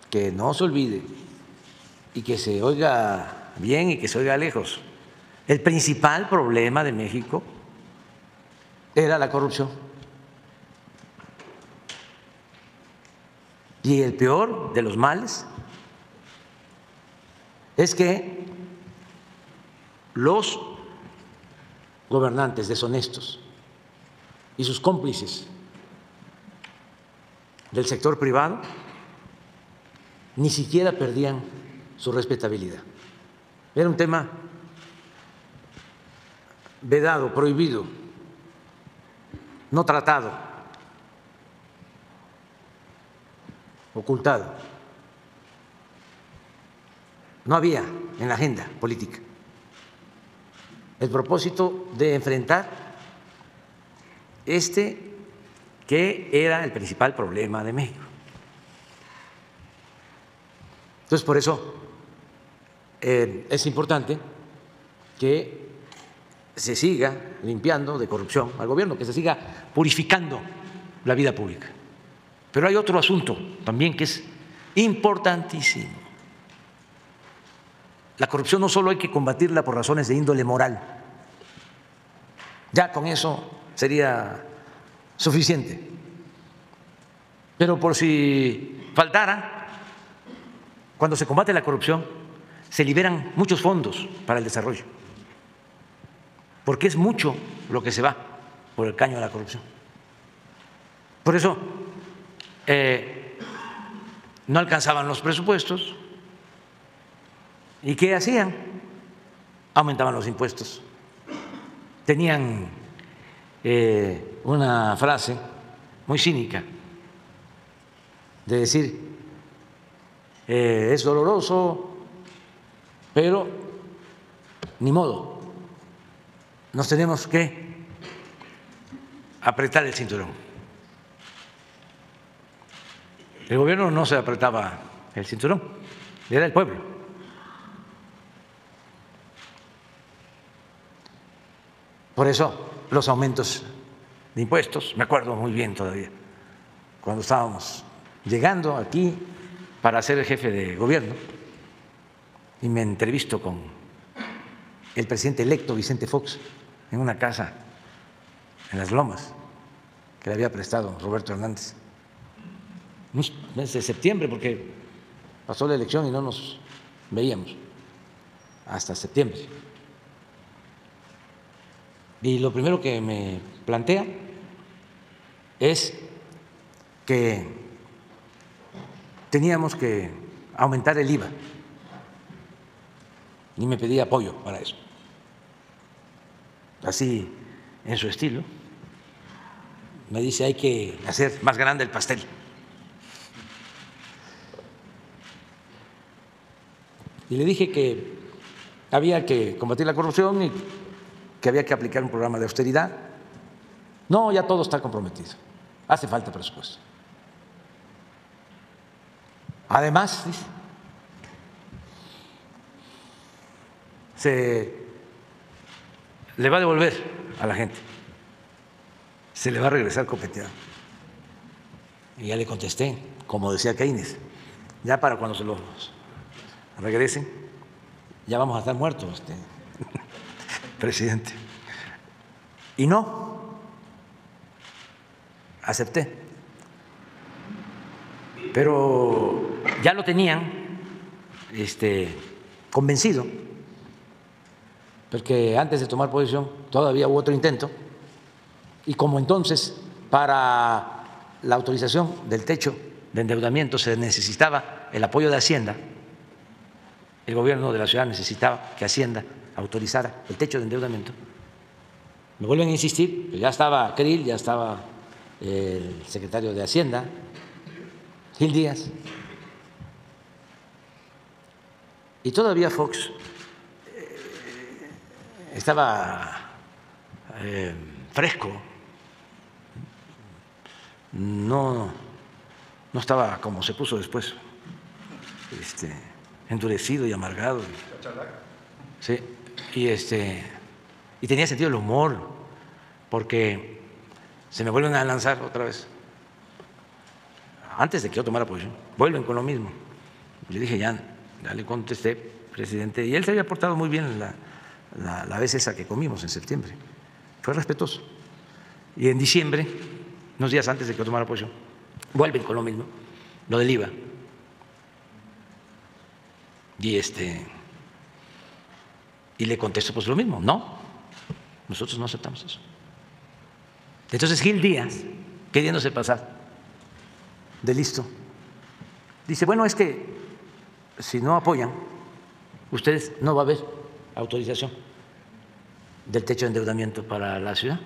que no se olvide y que se oiga bien y que se oiga lejos. El principal problema de México era la corrupción. Y el peor de los males es que los gobernantes deshonestos y sus cómplices del sector privado ni siquiera perdían su respetabilidad. Era un tema vedado, prohibido, no tratado, ocultado. No había en la agenda política el propósito de enfrentar que era el principal problema de México. Entonces, por eso es importante que se siga limpiando de corrupción al gobierno, que se siga purificando la vida pública. Pero hay otro asunto también que es importantísimo. La corrupción no solo hay que combatirla por razones de índole moral, ya con eso sería suficiente, pero por si faltara, cuando se combate la corrupción se liberan muchos fondos para el desarrollo, porque es mucho lo que se va por el caño de la corrupción. Por eso no alcanzaban los presupuestos. ¿Y qué hacían? Aumentaban los impuestos. Tenían una frase muy cínica de decir, es doloroso, pero ni modo, nos tenemos que apretar el cinturón. El gobierno no se apretaba el cinturón, era el pueblo. Por eso los aumentos de impuestos, me acuerdo muy bien todavía, cuando estábamos llegando aquí para ser el jefe de gobierno y me entrevisto con el presidente electo Vicente Fox en una casa en Las Lomas que le había prestado Roberto Hernández. Mes de septiembre, porque pasó la elección y no nos veíamos hasta septiembre. Y lo primero que me plantea es que teníamos que aumentar el IVA y me pedía apoyo para eso. Así, en su estilo, me dice hay que hacer más grande el pastel. Y le dije que había que combatir la corrupción y que había que aplicar un programa de austeridad. No, ya todo está comprometido, hace falta presupuesto. Además, dice, se le va a devolver a la gente, se le va a regresar copeteado. Y ya le contesté, como decía Keynes, ya para cuando se los regresen, ya vamos a estar muertos, presidente. Y no, acepté. Pero ya lo tenían convencido, porque antes de tomar posesión todavía hubo otro intento, y como entonces para la autorización del techo de endeudamiento se necesitaba el apoyo de Hacienda, el gobierno de la ciudad necesitaba que Hacienda autorizara el techo de endeudamiento, me vuelven a insistir, ya estaba Krill, ya estaba el secretario de Hacienda, Gil Díaz, y todavía Fox estaba fresco, no estaba como se puso después, endurecido y amargado. Sí, y tenía sentido el humor, porque se me vuelven a lanzar otra vez. Antes de que yo tomara posición, vuelven con lo mismo. Le dije, ya le contesté, presidente, y él se había portado muy bien la vez esa que comimos en septiembre. Fue respetuoso. Y en diciembre, unos días antes de que tomara posición, vuelven con lo mismo, lo del IVA. Y le contesto pues lo mismo, no, nosotros no aceptamos eso. Entonces Gil Díaz, queriéndose pasar de listo, dice, bueno, es que si no apoyan, ustedes no va a haber autorización del techo de endeudamiento para la ciudad.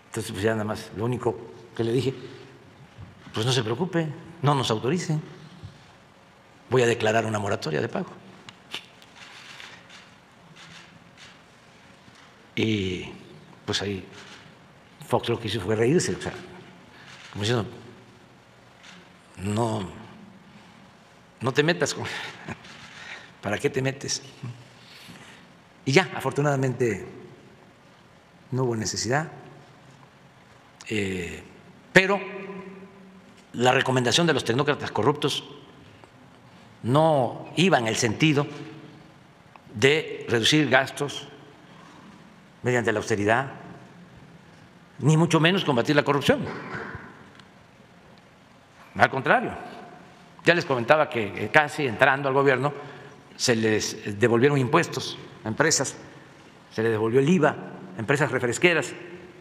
Entonces, pues ya nada más, lo único que le dije, pues no se preocupe, no nos autoricen, voy a declarar una moratoria de pago. Y pues ahí Fox lo que hizo fue reírse, o sea, como diciendo, no te metas con… ¿Para qué te metes? Y ya, afortunadamente no hubo necesidad, pero la recomendación de los tecnócratas corruptos no iba en el sentido de reducir gastos mediante la austeridad, ni mucho menos combatir la corrupción. Al contrario, ya les comentaba que casi entrando al gobierno se les devolvieron impuestos a empresas, se les devolvió el IVA a empresas refresqueras.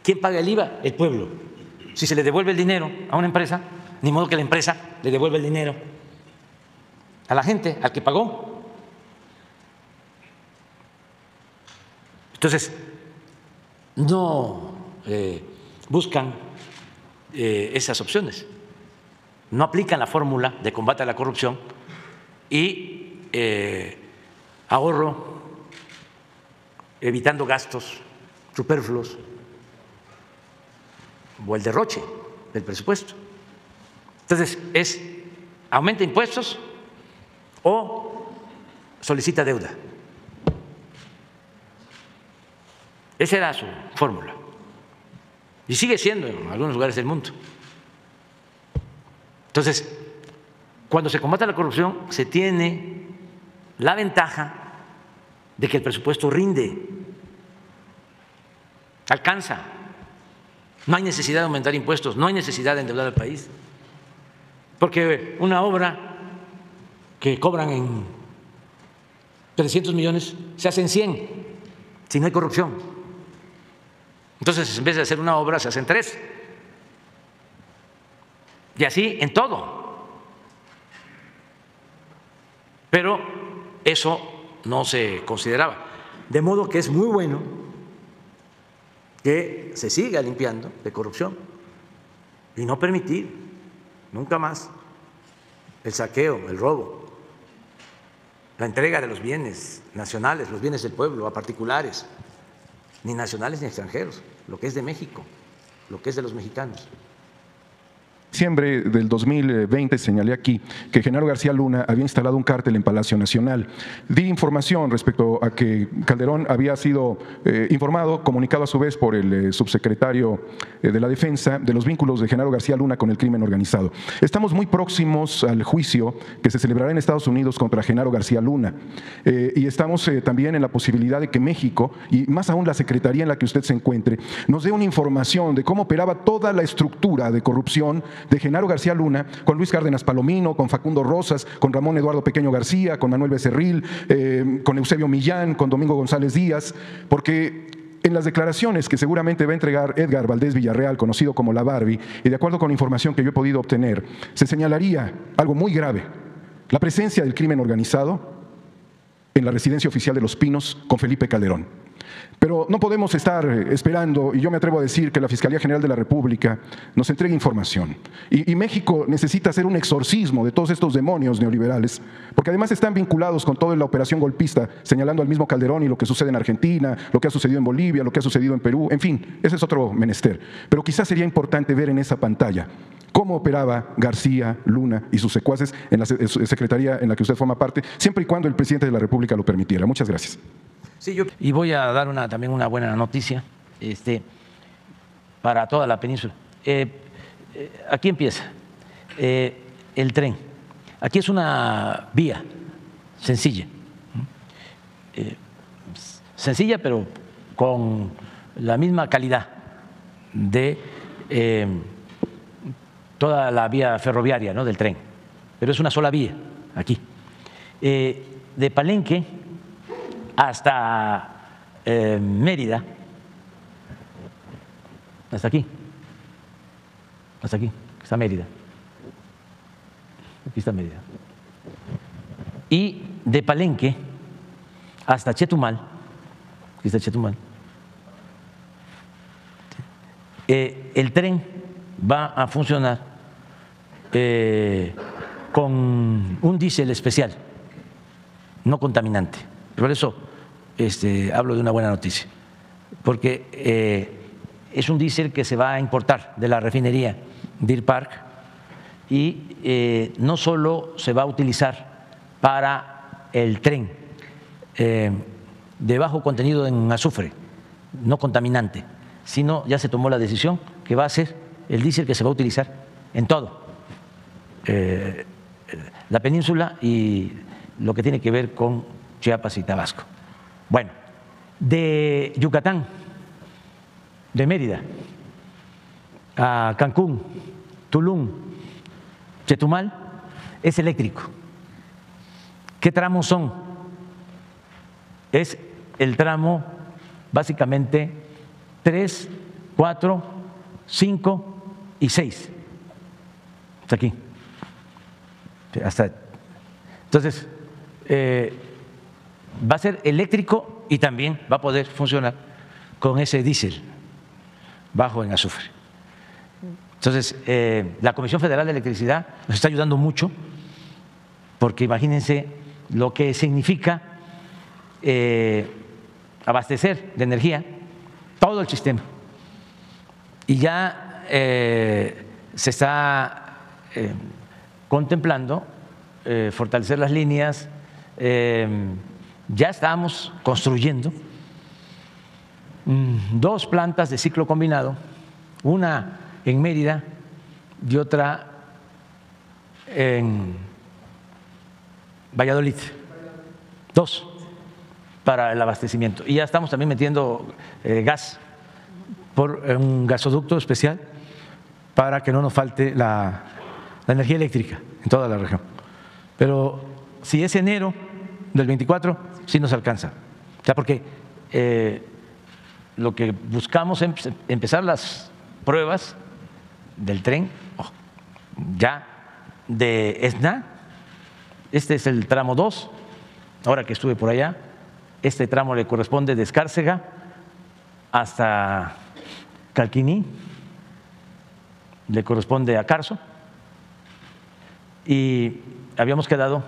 ¿Quién paga el IVA? El pueblo. Si se le devuelve el dinero a una empresa, ni modo que la empresa le devuelva el dinero a la gente, al que pagó. Entonces, no buscan esas opciones, no aplican la fórmula de combate a la corrupción y ahorro, evitando gastos superfluos o el derroche del presupuesto. Entonces, es aumenta impuestos o solicita deuda. Esa era su fórmula y sigue siendo en algunos lugares del mundo. Entonces, cuando se combate la corrupción, se tiene la ventaja de que el presupuesto rinde, alcanza. No hay necesidad de aumentar impuestos, no hay necesidad de endeudar al país, porque una obra que cobran en 300 millones se hace en 100 si no hay corrupción. Entonces, en vez de hacer una obra, se hacen 3. Y así en todo. Pero eso no se consideraba. De modo que es muy bueno que se siga limpiando de corrupción y no permitir nunca más el saqueo, el robo, la entrega de los bienes nacionales, los bienes del pueblo a particulares, ni nacionales ni extranjeros, lo que es de México, lo que es de los mexicanos. En diciembre del 2020 señalé aquí que Genaro García Luna había instalado un cártel en Palacio Nacional. Di información respecto a que Calderón había sido informado, comunicado a su vez por el subsecretario de la Defensa, de los vínculos de Genaro García Luna con el crimen organizado. Estamos muy próximos al juicio que se celebrará en Estados Unidos contra Genaro García Luna y estamos también en la posibilidad de que México, y más aún la Secretaría en la que usted se encuentre, nos dé una información de cómo operaba toda la estructura de corrupción de Genaro García Luna, con Luis Cárdenas Palomino, con Facundo Rosas, con Ramón Eduardo Pequeño García, con Manuel Becerril, con Eusebio Millán, con Domingo González Díaz, porque en las declaraciones que seguramente va a entregar Edgar Valdés Villarreal, conocido como la Barbie, y de acuerdo con información que yo he podido obtener, se señalaría algo muy grave: la presencia del crimen organizado en la residencia oficial de Los Pinos con Felipe Calderón. Pero no podemos estar esperando, y yo me atrevo a decir que la Fiscalía General de la República nos entregue información. Y México necesita hacer un exorcismo de todos estos demonios neoliberales, porque además están vinculados con toda la operación golpista, señalando al mismo Calderón y lo que sucede en Argentina, lo que ha sucedido en Bolivia, lo que ha sucedido en Perú, en fin, ese es otro menester. Pero quizás sería importante ver en esa pantalla cómo operaba García Luna y sus secuaces en la secretaría en la que usted forma parte, siempre y cuando el presidente de la República lo permitiera. Muchas gracias. Sí, y voy a dar también una buena noticia para toda la península. Aquí empieza. el tren. Aquí es una vía sencilla, sencilla pero con la misma calidad de toda la vía ferroviaria, ¿no?, del tren, pero es una sola vía aquí. De Palenque hasta Mérida, hasta aquí está Mérida, aquí está Mérida. Y de Palenque hasta Chetumal, aquí está Chetumal, el tren va a funcionar con un diésel especial, no contaminante. Por eso hablo de una buena noticia, porque es un diésel que se va a importar de la refinería Deer Park y no solo se va a utilizar para el tren de bajo contenido en azufre, no contaminante, sino ya se tomó la decisión que va a ser el diésel que se va a utilizar en todo la península y lo que tiene que ver con Chiapas y Tabasco. Bueno, de Yucatán, de Mérida a Cancún, Tulum, Chetumal, es eléctrico. ¿Qué tramos son? Es el tramo básicamente 3, 4, 5 y 6. Hasta aquí. Entonces, va a ser eléctrico y también va a poder funcionar con ese diésel bajo en azufre. Entonces, la Comisión Federal de Electricidad nos está ayudando mucho, porque imagínense lo que significa abastecer de energía todo el sistema. Y ya se está contemplando fortalecer las líneas. Ya estamos construyendo 2 plantas de ciclo combinado, una en Mérida y otra en Valladolid, 2 para el abastecimiento. Y ya estamos también metiendo gas por un gasoducto especial para que no nos falte la energía eléctrica en toda la región. Pero si es enero del 24, sí nos alcanza. O sea, porque lo que buscamos es empezar las pruebas del tren ya de Esna. Este es el tramo 2, ahora que estuve por allá. Este tramo le corresponde de Escárcega hasta Calquiní, le corresponde a Carso, y habíamos quedado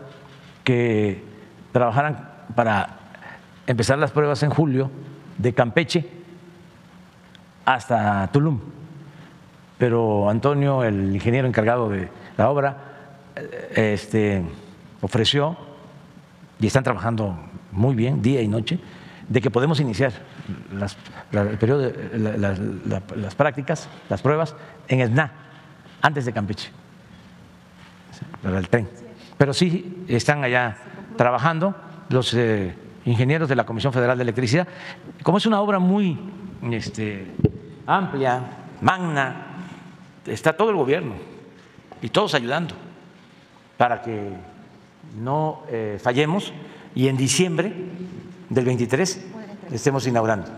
que trabajaran para empezar las pruebas en julio de Campeche hasta Tulum, pero Antonio, el ingeniero encargado de la obra, ofreció, y están trabajando muy bien día y noche, de que podemos iniciar el periodo de las prácticas, las pruebas en Esna, antes de Campeche, para el tren. Pero sí están allá trabajando los ingenieros de la Comisión Federal de Electricidad. Como es una obra muy amplia, magna, está todo el gobierno y todos ayudando para que no fallemos y en diciembre del 23 estemos inaugurando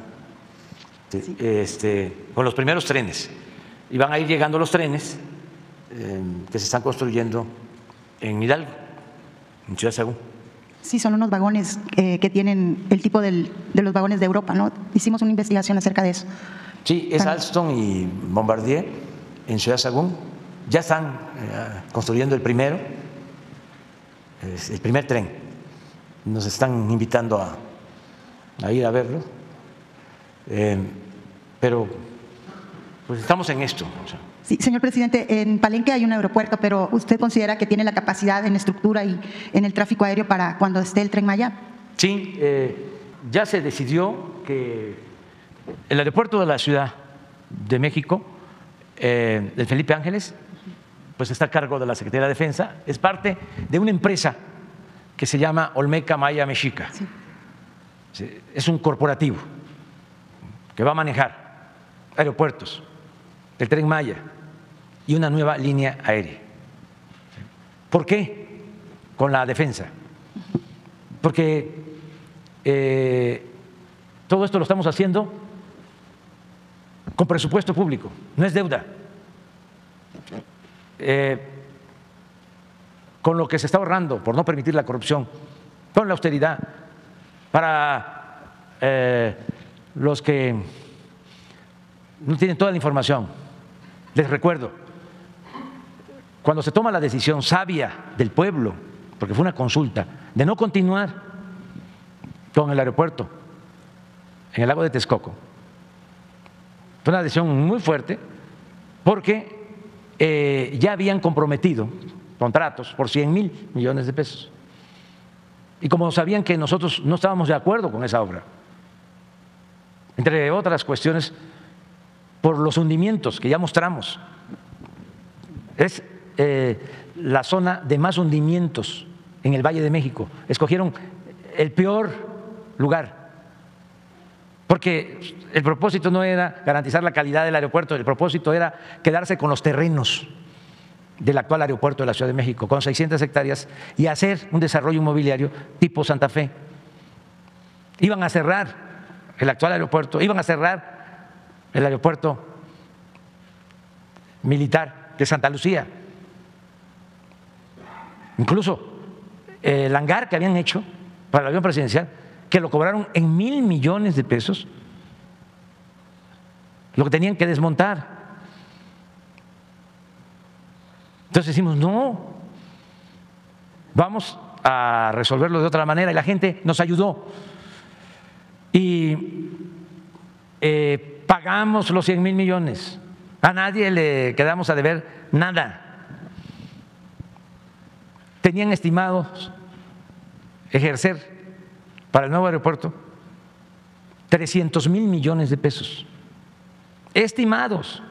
con los primeros trenes. Y van a ir llegando los trenes que se están construyendo en Hidalgo, en Ciudad Sagún. Sí, son unos vagones que tienen el tipo de los vagones de Europa, ¿no? Hicimos una investigación acerca de eso. Sí, es Alstom y Bombardier en Ciudad Sagún. Ya están construyendo el primer tren. Nos están invitando a ir a verlo, pero pues estamos en esto. Sí, señor presidente, en Palenque hay un aeropuerto, pero ¿usted considera que tiene la capacidad en estructura y en el tráfico aéreo para cuando esté el Tren Maya? Sí, ya se decidió que el aeropuerto de la Ciudad de México, el Felipe Ángeles, pues está a cargo de la Secretaría de la Defensa, es parte de una empresa que se llama Olmeca Maya Mexica. Sí. Es un corporativo que va a manejar aeropuertos, el Tren Maya y una nueva línea aérea. ¿Por qué? Con la defensa. Porque todo esto lo estamos haciendo con presupuesto público, no es deuda. Con lo que se está ahorrando por no permitir la corrupción, con la austeridad, para los que no tienen toda la información, les recuerdo, cuando se toma la decisión sabia del pueblo, porque fue una consulta, de no continuar con el aeropuerto en el lago de Texcoco, fue una decisión muy fuerte porque ya habían comprometido contratos por 100,000 millones de pesos. Y como sabían que nosotros no estábamos de acuerdo con esa obra, entre otras cuestiones, por los hundimientos que ya mostramos, es la zona de más hundimientos en el Valle de México. Escogieron el peor lugar, porque el propósito no era garantizar la calidad del aeropuerto, el propósito era quedarse con los terrenos del actual aeropuerto de la Ciudad de México, con 600 hectáreas, y hacer un desarrollo inmobiliario tipo Santa Fe. Iban a cerrar el actual aeropuerto, iban a cerrar el aeropuerto militar de Santa Lucía. Incluso el hangar que habían hecho para el avión presidencial, que lo cobraron en 1,000 millones de pesos, lo que tenían que desmontar. Entonces decimos, no, vamos a resolverlo de otra manera, y la gente nos ayudó y pagamos los 100,000 millones. A nadie le quedamos a deber nada. Tenían estimados ejercer para el nuevo aeropuerto 300,000 millones de pesos, estimados,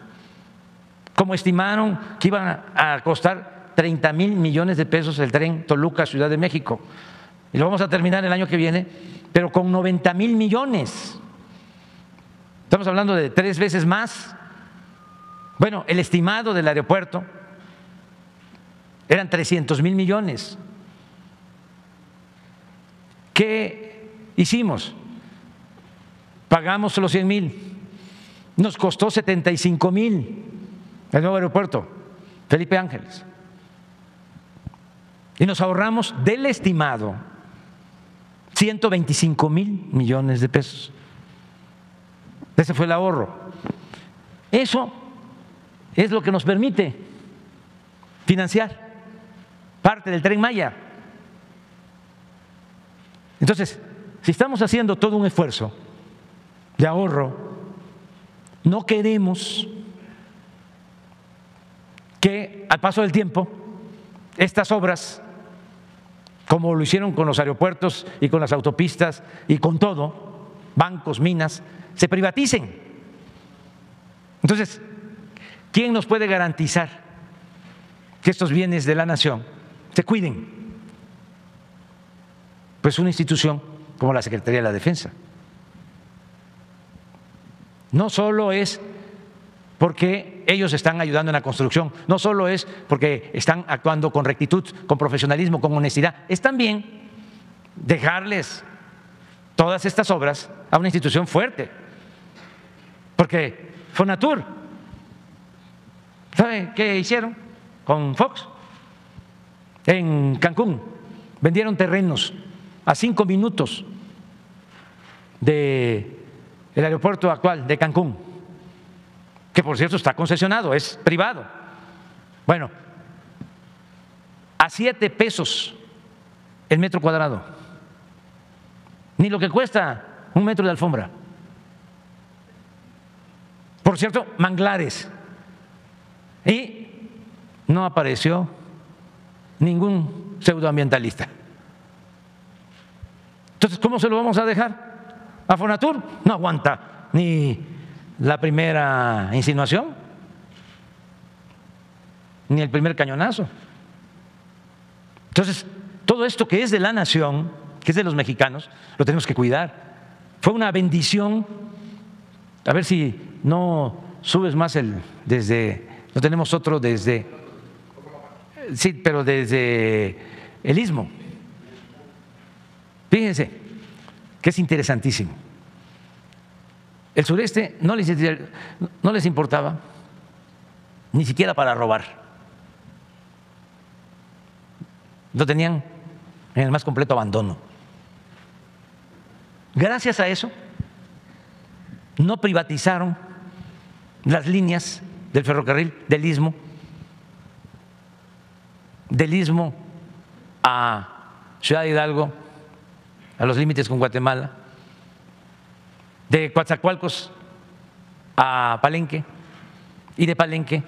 como estimaron que iban a costar 30,000 millones de pesos el tren Toluca-Ciudad de México, y lo vamos a terminar el año que viene, pero con 90,000 millones. Estamos hablando de 3 veces más. Bueno, el estimado del aeropuerto eran 300,000 millones. ¿Qué hicimos? Pagamos los 100,000. Nos costó 75,000 el nuevo aeropuerto Felipe Ángeles. Y nos ahorramos del estimado 125,000 millones de pesos. Ese fue el ahorro. Eso es lo que nos permite financiar parte del Tren Maya. Entonces, si estamos haciendo todo un esfuerzo de ahorro, no queremos que al paso del tiempo estas obras, como lo hicieron con los aeropuertos y con las autopistas y con todo, bancos, minas, se privaticen. Entonces, ¿quién nos puede garantizar que estos bienes de la nación se cuiden? Pues una institución como la Secretaría de la Defensa. No solo es porque ellos están ayudando en la construcción, no solo es porque están actuando con rectitud, con profesionalismo, con honestidad, es también dejarles todas estas obras a una institución fuerte. Porque Fonatur, ¿sabe qué hicieron con Fox? En Cancún vendieron terrenos a 5 minutos del aeropuerto actual de Cancún, que por cierto está concesionado, es privado. Bueno, a 7 pesos el metro cuadrado, ni lo que cuesta un metro de alfombra. Por cierto, manglares. Y no apareció ningún pseudoambientalista. Entonces, ¿cómo se lo vamos a dejar a Fonatur? No aguanta ni la primera insinuación. ni el primer cañonazo. Entonces, todo esto que es de la nación, que es de los mexicanos, lo tenemos que cuidar. Fue una bendición. A ver si no subes más no tenemos otro desde, sí, pero desde el Istmo. Fíjense que es interesantísimo. El sureste no les importaba ni siquiera para robar. Lo tenían en el más completo abandono. Gracias a eso, no privatizaron las líneas del ferrocarril del Istmo a Ciudad Hidalgo, a los límites con Guatemala, de Coatzacoalcos a Palenque y de Palenque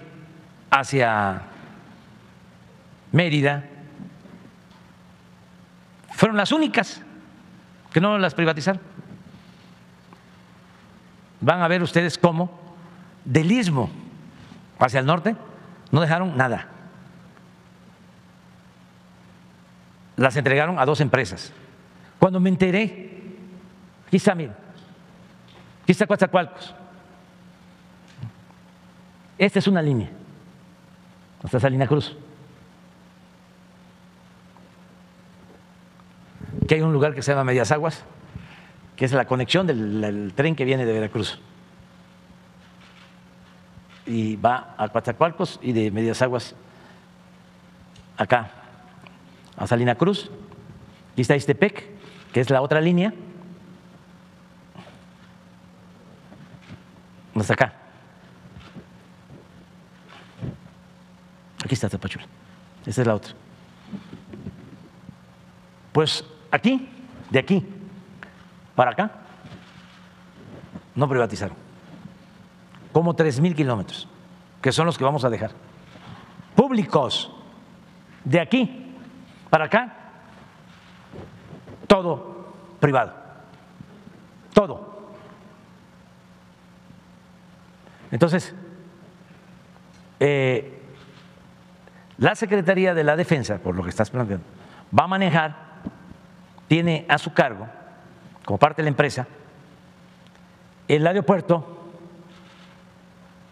hacia Mérida. Fueron las únicas que no las privatizaron. Van a ver ustedes cómo del Istmo hacia el norte no dejaron nada. Las entregaron a 2 empresas. Cuando me enteré, aquí está, miren, aquí está Coatzacoalcos. Esta es una línea hasta Salina Cruz. Que hay un lugar que se llama Medias Aguas, que es la conexión del tren que viene de Veracruz y va a Coatzacoalcos, y de Medias Aguas acá a Salina Cruz. Aquí está Ixtepec, que es la otra línea, hasta acá. Aquí está Tapachula, esta es la otra. Pues aquí, de aquí para acá, no privatizaron. Como 3,000 kilómetros, que son los que vamos a dejar públicos. De aquí para acá, todo privado, todo. Entonces, la Secretaría de la Defensa, por lo que estás planteando, va a manejar, tiene a su cargo, como parte de la empresa, el aeropuerto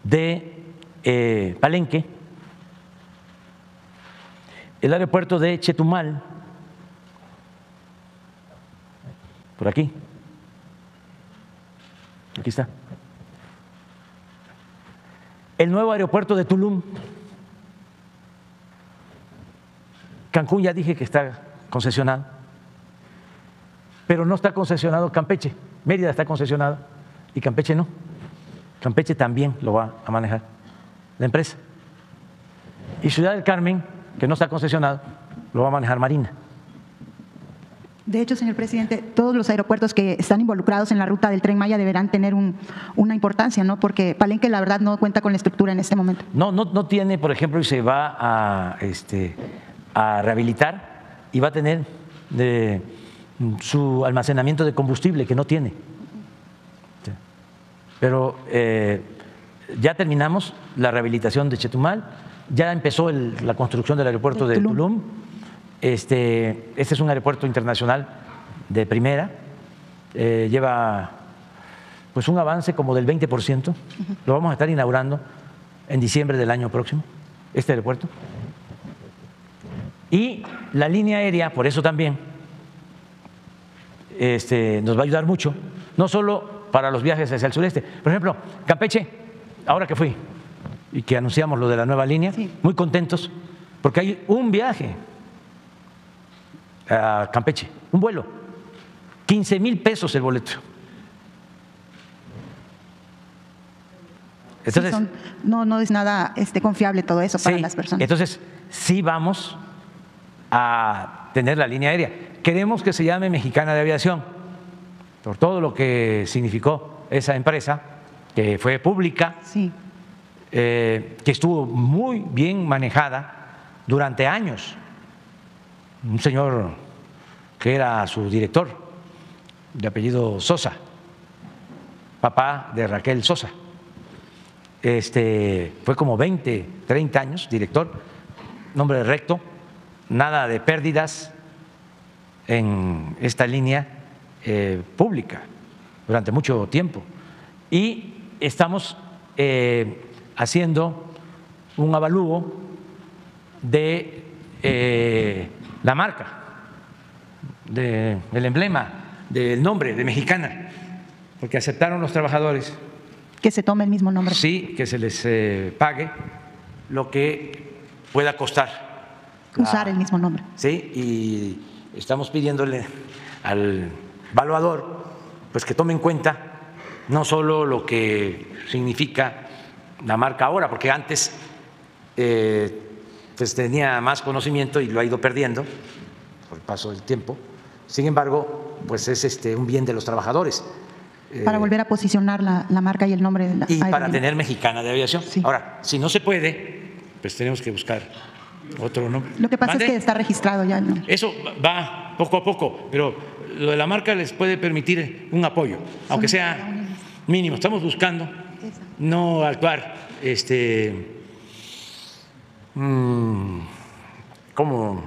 de Palenque, el aeropuerto de Chetumal, por aquí está, el nuevo aeropuerto de Tulum. Cancún ya dije que está concesionado, pero no está concesionado Campeche. Mérida está concesionado y Campeche no. Campeche también lo va a manejar la empresa. Y Ciudad del Carmen, que no está concesionado, lo va a manejar Marina. De hecho, señor presidente, todos los aeropuertos que están involucrados en la ruta del Tren Maya deberán tener una importancia, ¿no? Porque Palenque, la verdad, no cuenta con la estructura en este momento. No tiene, por ejemplo, y se va a rehabilitar y va a tener su almacenamiento de combustible, que no tiene. Pero ya terminamos la rehabilitación de Chetumal, ya empezó la construcción del aeropuerto de Tulum. Este es un aeropuerto internacional de primera, lleva pues un avance como del 20%. Lo vamos a estar inaugurando en diciembre del año próximo, este aeropuerto. Y la línea aérea, por eso también nos va a ayudar mucho, no solo para los viajes hacia el sureste. Por ejemplo, Campeche, ahora que fui y que anunciamos lo de la nueva línea, sí, muy contentos, porque hay un viaje a Campeche, un vuelo, 15,000 pesos el boleto. Entonces, sí, no es nada confiable todo eso para las personas. Entonces, sí vamos a tener la línea aérea. Queremos que se llame Mexicana de Aviación, por todo lo que significó esa empresa, que fue pública, sí, que estuvo muy bien manejada durante años. Un señor que era su director, de apellido Sosa, papá de Raquel Sosa. fue como 20, 30 años director, nombre recto, nada de pérdidas en esta línea pública durante mucho tiempo. Y estamos haciendo un avalúo de la marca, del emblema, del nombre de Mexicana, porque aceptaron los trabajadores. Que se tome el mismo nombre. Sí, que se les pague lo que pueda costar. Usar el mismo nombre. Sí, y estamos pidiéndole al evaluador pues que tome en cuenta no solo lo que significa la marca ahora, porque antes pues tenía más conocimiento y lo ha ido perdiendo por el paso del tiempo. Sin embargo, pues es un bien de los trabajadores. Para volver a posicionar la marca y el nombre de la y para aerolínea. tener Mexicana de Aviación. Sí. Ahora, si no se puede, pues tenemos que buscar otro nombre. Lo que pasa ¿Mande? es que está registrado ya. ¿No? Eso va poco a poco, pero lo de la marca les puede permitir un apoyo, aunque sea mínimo. Estamos buscando no actuar como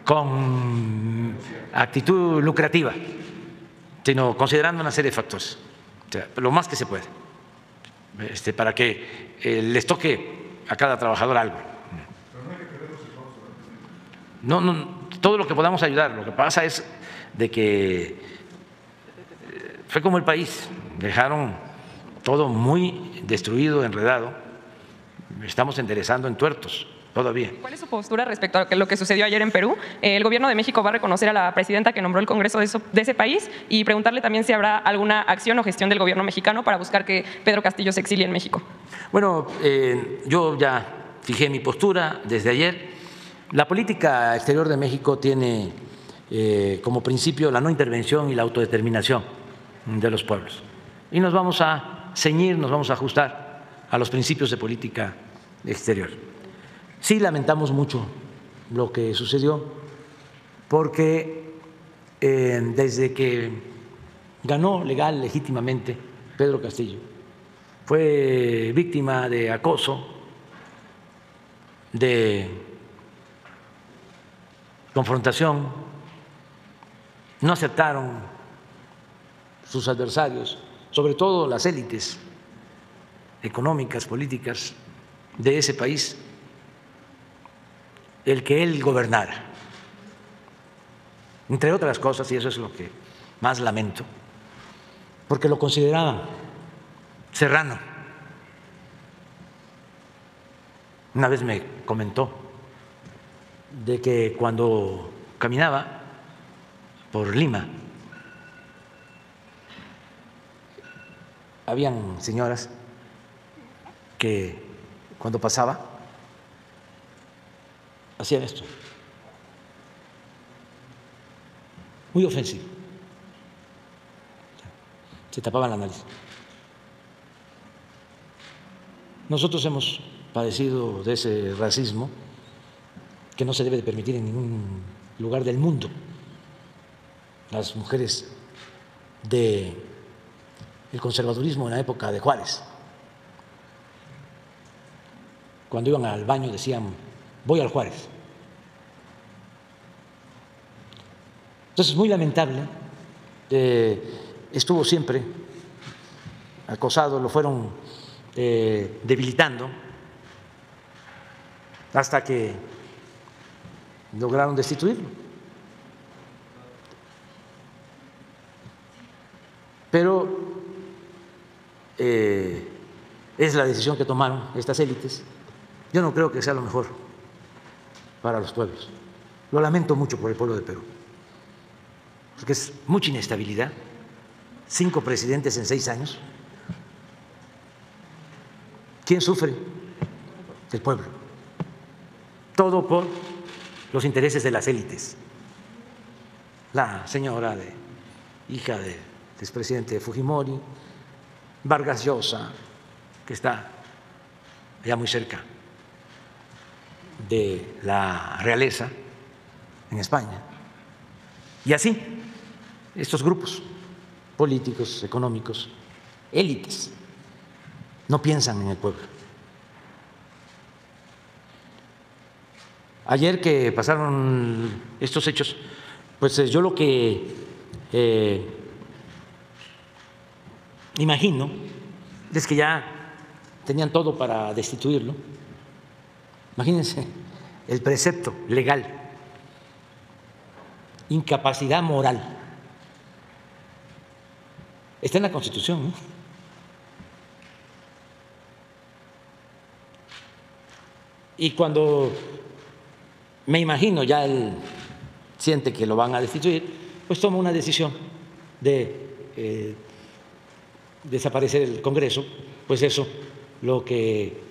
con actitud lucrativa, sino considerando una serie de factores, o sea, lo más que se puede, para que les toque a cada trabajador algo. No, todo lo que podamos ayudar. Lo que pasa es de que fue como el país, dejaron todo muy destruido, enredado, estamos enderezando en tuertos todavía. ¿Cuál es su postura respecto a lo que sucedió ayer en Perú? El gobierno de México va a reconocer a la presidenta que nombró el Congreso de ese país y preguntarle también si habrá alguna acción o gestión del gobierno mexicano para buscar que Pedro Castillo se exilie en México. Bueno, yo ya fijé mi postura desde ayer. La política exterior de México tiene como principio la no intervención y la autodeterminación de los pueblos. Y nos vamos a ceñir, nos vamos a ajustar a los principios de política exterior. Sí lamentamos mucho lo que sucedió, porque desde que ganó legal, legítimamente, Pedro Castillo, fue víctima de acoso, de confrontación, no aceptaron sus adversarios, sobre todo las élites económicas, políticas de ese país, el que él gobernara, entre otras cosas, y eso es lo que más lamento, porque lo consideraban serrano. Una vez me comentó de que cuando caminaba por Lima habían señoras que cuando pasaba hacían esto, muy ofensivo, se tapaban la nariz. Nosotros hemos padecido de ese racismo que no se debe de permitir en ningún lugar del mundo. Las mujeres del conservadurismo en la época de Juárez, cuando iban al baño decían: voy al Juárez. Entonces, muy lamentable, estuvo siempre acosado, lo fueron debilitando hasta que lograron destituirlo. Pero es la decisión que tomaron estas élites. Yo no creo que sea lo mejor para los pueblos. Lo lamento mucho por el pueblo de Perú, porque es mucha inestabilidad, 5 presidentes en 6 años. ¿Quién sufre? El pueblo. Todo por los intereses de las élites. La señora hija del expresidente Fujimori, Vargas Llosa, que está allá muy cerca de la realeza en España, y así estos grupos políticos, económicos, élites no piensan en el pueblo. Ayer que pasaron estos hechos, pues yo lo que imagino es que ya tenían todo para destituirlo. Imagínense el precepto legal, incapacidad moral. Está en la Constitución, ¿no? Y cuando me imagino ya él siente que lo van a destituir, pues toma una decisión de desaparecer el Congreso, pues eso lo que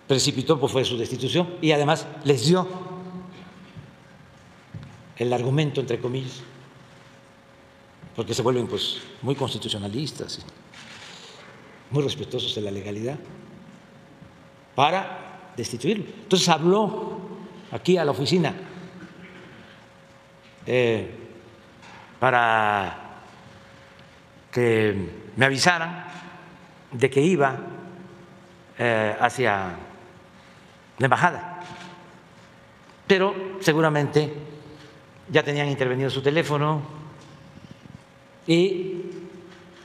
precipitó pues fue su destitución y además les dio el argumento, entre comillas, porque se vuelven pues muy constitucionalistas, muy respetuosos de la legalidad, para destituirlo. Entonces habló aquí a la oficina para que me avisaran de que iba hacia la embajada, pero seguramente ya tenían intervenido su teléfono y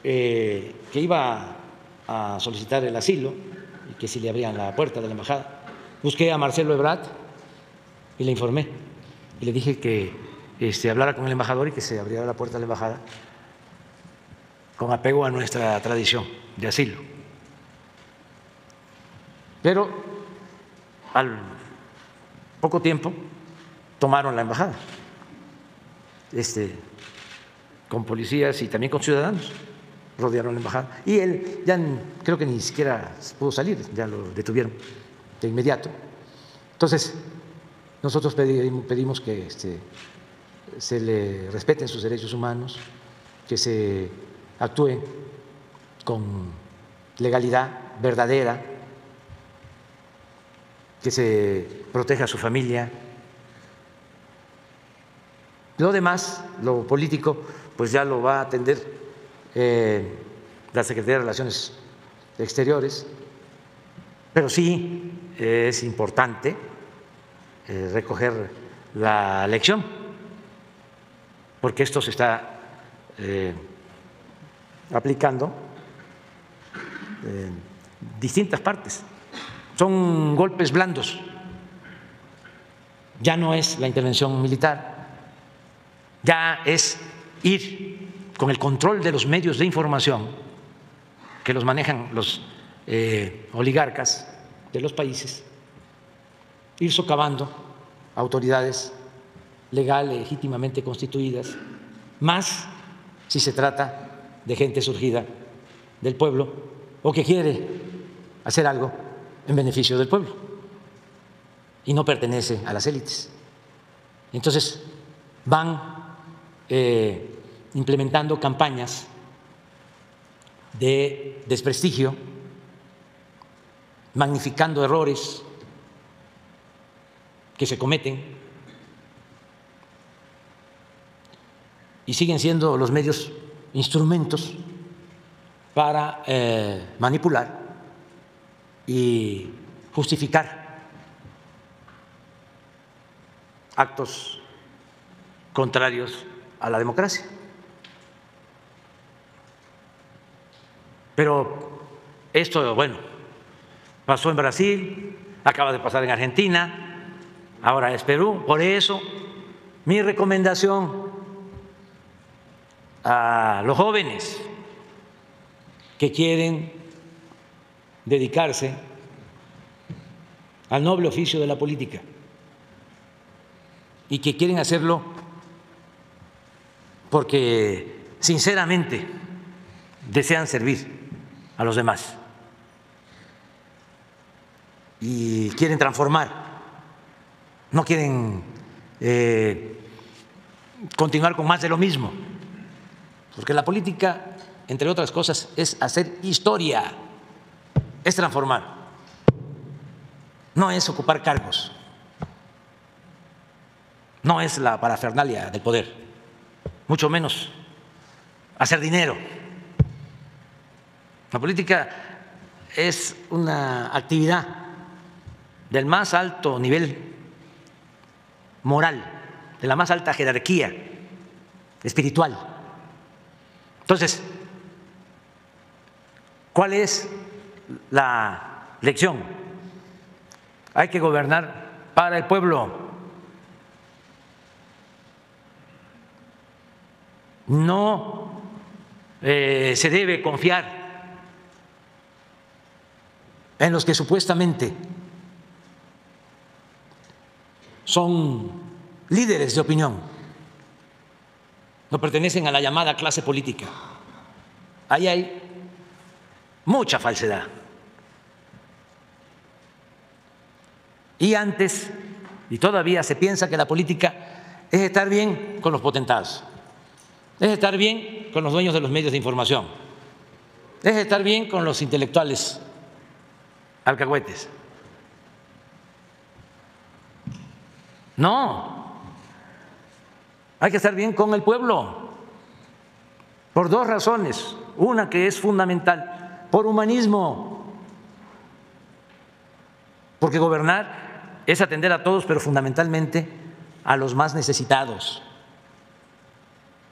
que iba a solicitar el asilo y que si le abrían la puerta de la embajada. Busqué a Marcelo Ebrard y le informé y le dije que hablara con el embajador y que se abriera la puerta de la embajada con apego a nuestra tradición de asilo. Pero al poco tiempo tomaron la embajada, con policías y también con ciudadanos, rodearon la embajada. Y él ya creo que ni siquiera pudo salir, ya lo detuvieron de inmediato. Entonces, nosotros pedimos que se le respeten sus derechos humanos, que se actúe con legalidad verdadera, que se proteja a su familia. Lo demás, lo político, pues ya lo va a atender la Secretaría de Relaciones Exteriores, pero sí es importante recoger la lección, porque esto se está aplicando en distintas partes. Son golpes blandos, ya no es la intervención militar, ya es ir con el control de los medios de información que los manejan los oligarcas de los países, ir socavando autoridades legales, legítimamente constituidas, más si se trata de gente surgida del pueblo o que quiere hacer algo en beneficio del pueblo y no pertenece a las élites. Entonces van implementando campañas de desprestigio, magnificando errores que se cometen, y siguen siendo los medios instrumentos para manipular y justificar actos contrarios a la democracia. Pero esto, bueno, pasó en Brasil, acaba de pasar en Argentina, ahora es Perú. Por eso, mi recomendación a los jóvenes que quieren dedicarse al noble oficio de la política y que quieren hacerlo porque sinceramente desean servir a los demás y quieren transformar, no quieren continuar con más de lo mismo, porque la política, entre otras cosas, es hacer historia, es transformar, no es ocupar cargos, no es la parafernalia del poder, mucho menos hacer dinero. La política es una actividad del más alto nivel moral, de la más alta jerarquía espiritual. Entonces, ¿cuál es la lección? Hay que gobernar para el pueblo. No se debe confiar en los que supuestamente son líderes de opinión, no pertenecen a la llamada clase política. Ahí hay mucha falsedad. Y antes, y todavía se piensa que la política es estar bien con los potentados, es estar bien con los dueños de los medios de información, es estar bien con los intelectuales alcahuetes. No, hay que estar bien con el pueblo por dos razones. Una que es fundamental, por humanismo, porque gobernar es atender a todos, pero fundamentalmente a los más necesitados.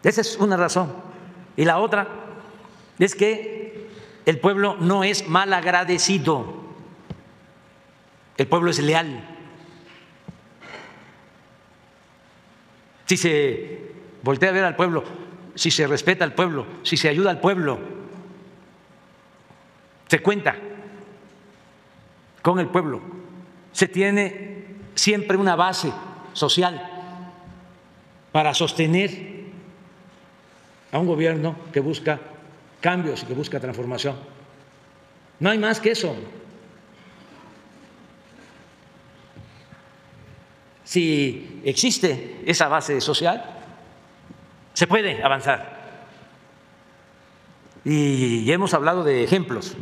Esa es una razón. Y la otra es que el pueblo no es mal agradecido, el pueblo es leal. Si se voltea a ver al pueblo, si se respeta al pueblo, si se ayuda al pueblo, se cuenta con el pueblo, se tiene siempre una base social para sostener a un gobierno que busca cambios y que busca transformación. No hay más que eso. Si existe esa base social, se puede avanzar. Y hemos hablado de ejemplos.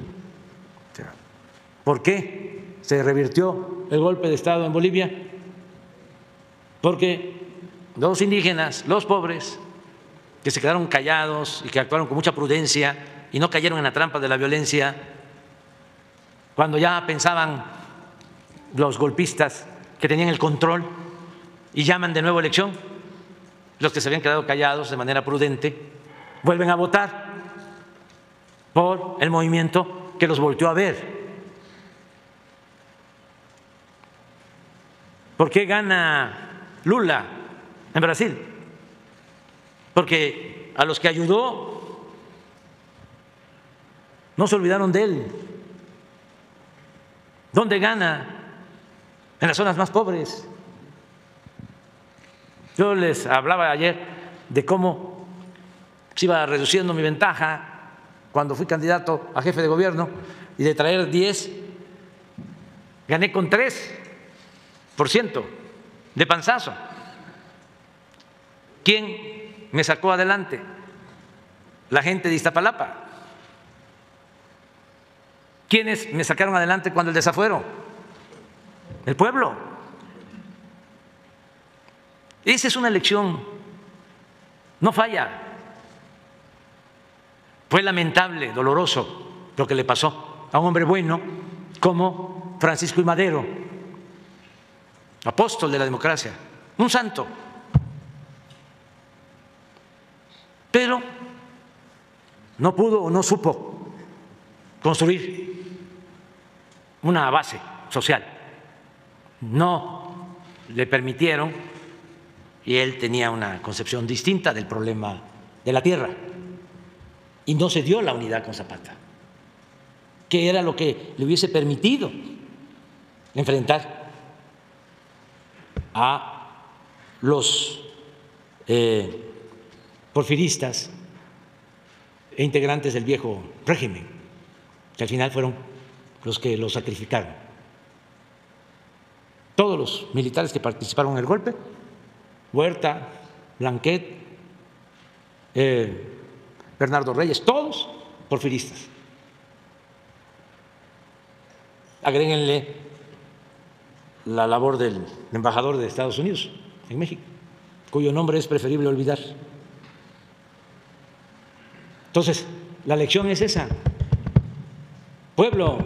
¿Por qué se revirtió el golpe de Estado en Bolivia? Porque los indígenas, los pobres, que se quedaron callados y que actuaron con mucha prudencia y no cayeron en la trampa de la violencia, cuando ya pensaban los golpistas que tenían el control y llaman de nuevo a elección, los que se habían quedado callados de manera prudente vuelven a votar por el movimiento que los volteó a ver. ¿Por qué gana Lula en Brasil? Porque a los que ayudó no se olvidaron de él. ¿Dónde gana? En las zonas más pobres. Yo les hablaba ayer de cómo se iba reduciendo mi ventaja cuando fui candidato a jefe de gobierno, y de traer 10, gané con 3% de panzazo. ¿Quién me sacó adelante? La gente de Iztapalapa. ¿Quiénes me sacaron adelante cuando el desafuero? El pueblo. Esa es una elección, no falla. Fue lamentable, doloroso lo que le pasó a un hombre bueno como Francisco I. Madero, apóstol de la democracia, un santo. Pero no pudo o no supo construir una base social. No le permitieron, y él tenía una concepción distinta del problema de la tierra, y no se dio la unidad con Zapata, que era lo que le hubiese permitido enfrentar a los porfiristas e integrantes del viejo régimen, que al final fueron los que lo sacrificaron. Todos los militares que participaron en el golpe, Huerta, Blanquet, Bernardo Reyes, todos porfiristas. Agréguenle la labor del embajador de Estados Unidos en México, cuyo nombre es preferible olvidar. Entonces, la lección es esa. pueblo.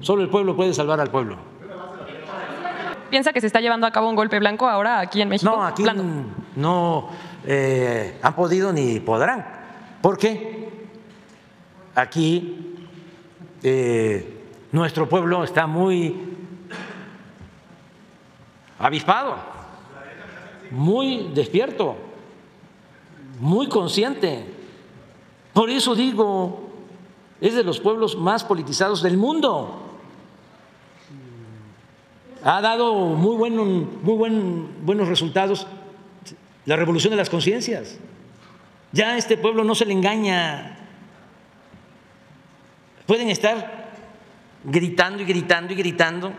Solo el pueblo puede salvar al pueblo. ¿Piensa que se está llevando a cabo un golpe blanco ahora aquí en México? No, aquí no han podido ni podrán. ¿Por qué? Aquí nuestro pueblo está muy avispado, muy despierto, muy consciente. Por eso digo, es de los pueblos más politizados del mundo. Ha dado buenos resultados la revolución de las conciencias. Ya a este pueblo no se le engaña. Pueden estar gritando y gritando y gritando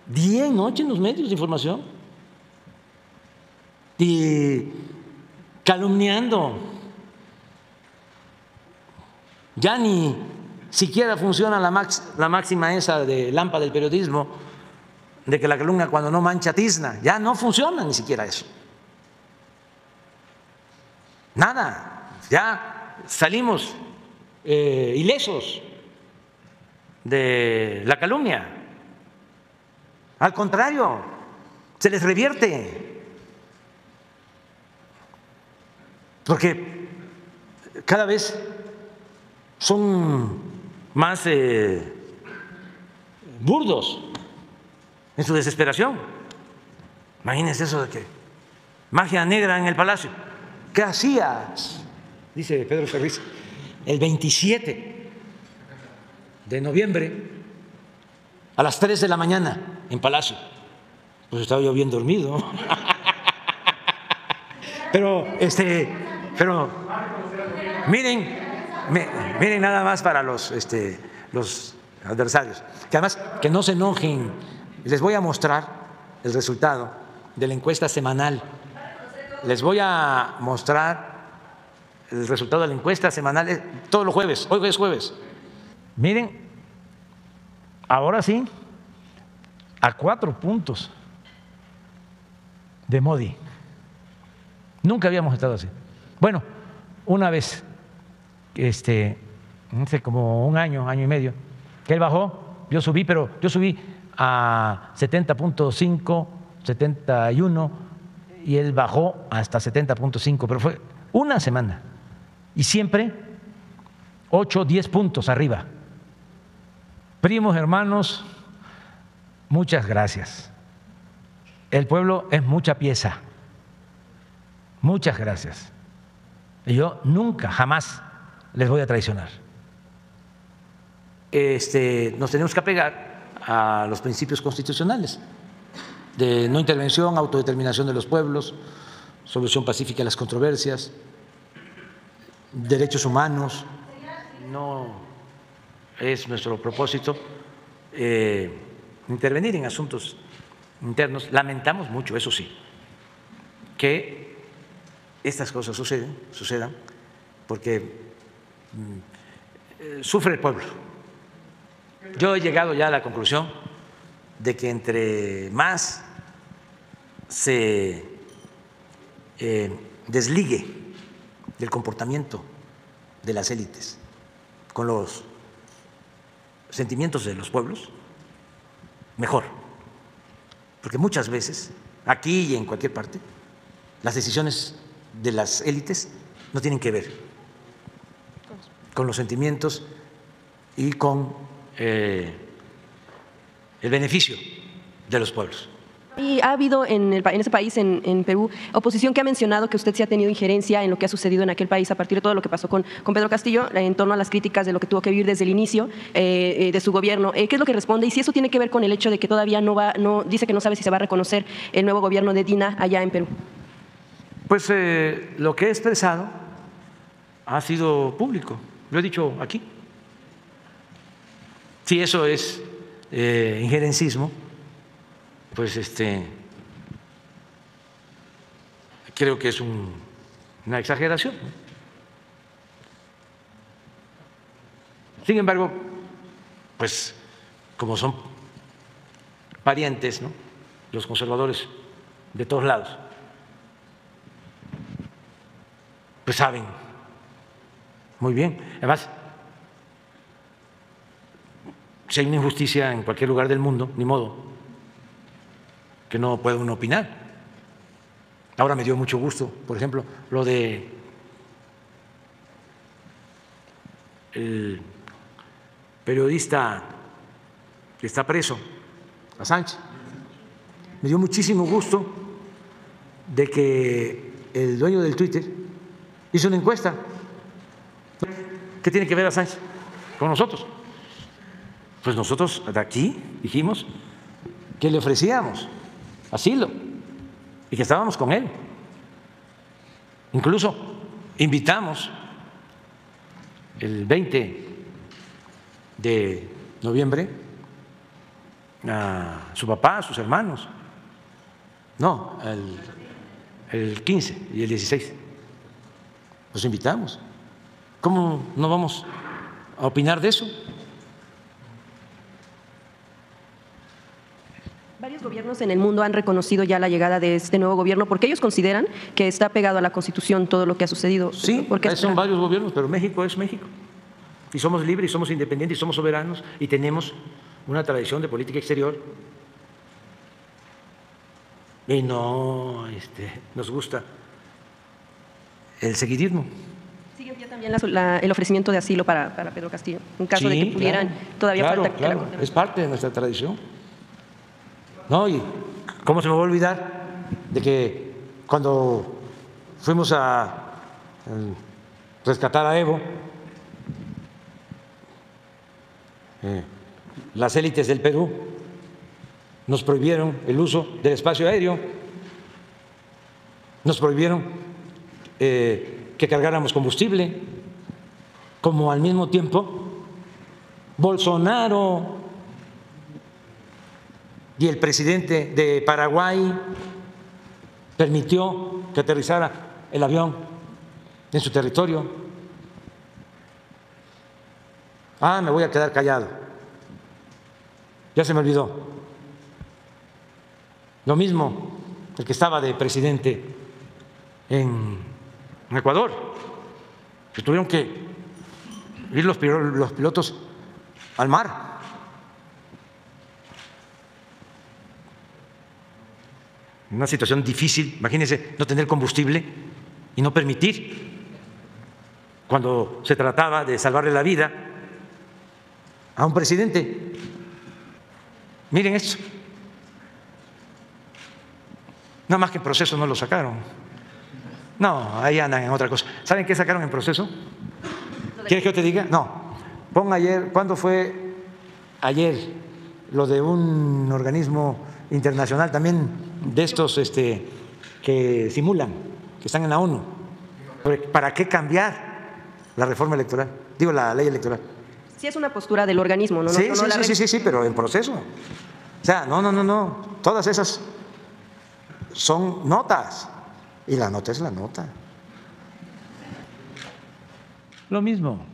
día y noche en los medios de información y calumniando. Ya ni siquiera funciona la máxima esa de Lampa del periodismo, de que la calumnia cuando no mancha tizna. Ya no funciona ni siquiera eso. Nada, ya salimos ilesos de la calumnia. Al contrario, se les revierte. Porque cada vez son más burdos en su desesperación. Imagínense eso de que magia negra en el palacio. ¿Qué hacías? Dice Pedro Ferriz, el 27 de noviembre a las 3 de la mañana en Palacio. Pues estaba yo bien dormido. Pero miren nada más para los adversarios, que además que no se enojen. Les voy a mostrar el resultado de la encuesta semanal. Les voy a mostrar el resultado de la encuesta semanal todos los jueves. Hoy es jueves. Miren, ahora sí, a 4 puntos de Modi. Nunca habíamos estado así. Bueno, una vez, hace como un año y medio, que él bajó, yo subí a 70.5, 71, y él bajó hasta 70.5, pero fue una semana. Y siempre 8, 10 puntos arriba. Primos, hermanos, muchas gracias. El pueblo es mucha pieza. Muchas gracias. Y yo nunca, jamás les voy a traicionar. Nos tenemos que apegar a los principios constitucionales de no intervención, autodeterminación de los pueblos, solución pacífica de las controversias, derechos humanos. No es nuestro propósito intervenir en asuntos internos. Lamentamos mucho, eso sí, que estas cosas sucedan, porque sufre el pueblo. Yo he llegado ya a la conclusión de que entre más se desligue del comportamiento de las élites con los sentimientos de los pueblos, mejor. Porque muchas veces, aquí y en cualquier parte, las decisiones de las élites no tienen que ver con los sentimientos y con el beneficio de los pueblos. Y ha habido en ese país, en Perú, oposición que ha mencionado que usted sí ha tenido injerencia en lo que ha sucedido en aquel país a partir de todo lo que pasó con Pedro Castillo en torno a las críticas de lo que tuvo que vivir desde el inicio de su gobierno. ¿Qué es lo que responde? Y si eso tiene que ver con el hecho de que todavía dice que no sabe si se va a reconocer el nuevo gobierno de Dina allá en Perú. Pues lo que he expresado ha sido público, lo he dicho aquí. Si eso es injerencismo, pues creo que es una exageración. Sin embargo, pues como son parientes, ¿no?, los conservadores de todos lados, pues saben muy bien. Además, Si hay una injusticia en cualquier lugar del mundo, ni modo, que no puede uno opinar. Ahora me dio mucho gusto, por ejemplo, lo de el periodista que está preso, Assange. Me dio muchísimo gusto de que el dueño del Twitter hizo una encuesta. ¿Qué tiene que ver Assange con nosotros? Pues nosotros de aquí dijimos que le ofrecíamos asilo y que estábamos con él. Incluso invitamos el 20 de noviembre a su papá, a sus hermanos. No, el 15 y el 16. Los invitamos. ¿Cómo no vamos a opinar de eso? Varios gobiernos en el mundo han reconocido ya la llegada de este nuevo gobierno porque ellos consideran que está pegado a la Constitución todo lo que ha sucedido. Sí, son varios gobiernos, pero México es México. Y somos libres, y somos independientes, y somos soberanos, y tenemos una tradición de política exterior. Y no nos gusta el seguidismo. ¿Sigue ya también el ofrecimiento de asilo para Pedro Castillo? En caso de que pudieran, todavía falta que la Corte. Es parte de nuestra tradición. No, y ¿cómo se me va a olvidar de que cuando fuimos a rescatar a Evo, las élites del Perú nos prohibieron el uso del espacio aéreo, nos prohibieron que cargáramos combustible, como al mismo tiempo Bolsonaro y el presidente de Paraguay permitió que aterrizara el avión en su territorio. Me voy a quedar callado. Ya se me olvidó. Lo mismo el que estaba de presidente en Ecuador, que tuvieron que ir los pilotos al mar. Una situación difícil, imagínense no tener combustible y no permitir, cuando se trataba de salvarle la vida a un presidente. Miren esto. Nada más que en proceso no lo sacaron. No, ahí andan en otra cosa. ¿Saben qué sacaron en proceso? ¿Quieres que yo te diga? No. Pon ayer, ¿cuándo fue ayer? Lo de un organismo internacional también de estos que simulan, que están en la ONU. ¿Para qué cambiar la reforma electoral? Digo, la ley electoral. Sí, es una postura del organismo, ¿no? Sí, pero en proceso. O sea, no. Todas esas son notas. Y la nota es la nota. Lo mismo.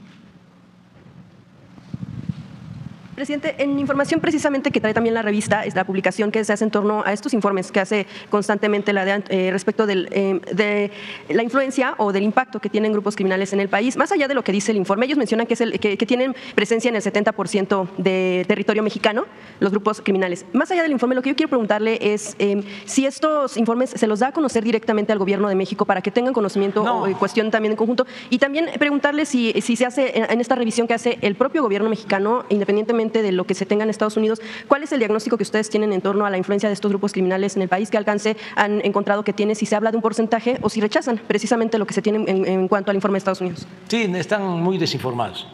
Presidente, en información precisamente que trae también la revista, es la publicación que se hace en torno a estos informes que hace constantemente la DEA respecto de la influencia o del impacto que tienen grupos criminales en el país. Más allá de lo que dice el informe, ellos mencionan que tienen presencia en el 70% de territorio mexicano, los grupos criminales. Más allá del informe, lo que yo quiero preguntarle es si estos informes se los da a conocer directamente al gobierno de México para que tengan conocimiento o cuestión también en conjunto. Y también preguntarle si se hace en esta revisión que hace el propio gobierno mexicano, independientemente de lo que se tenga en Estados Unidos, ¿cuál es el diagnóstico que ustedes tienen en torno a la influencia de estos grupos criminales en el país? ¿Qué alcance han encontrado que tiene? Si se habla de un porcentaje o si rechazan precisamente lo que se tiene en cuanto al informe de Estados Unidos. Sí, están muy desinformados.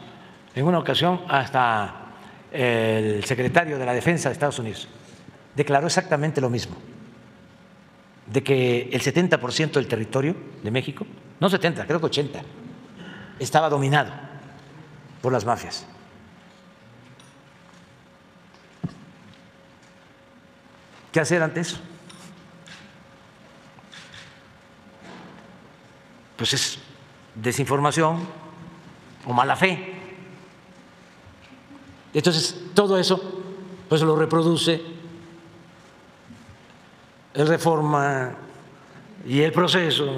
En una ocasión hasta el secretario de la Defensa de Estados Unidos declaró exactamente lo mismo, de que el 70% del territorio de México, no 70, creo que 80, estaba dominado por las mafias. ¿Qué hacer ante eso? Pues es desinformación o mala fe. Entonces, todo eso pues lo reproduce el Reforma y el Proceso,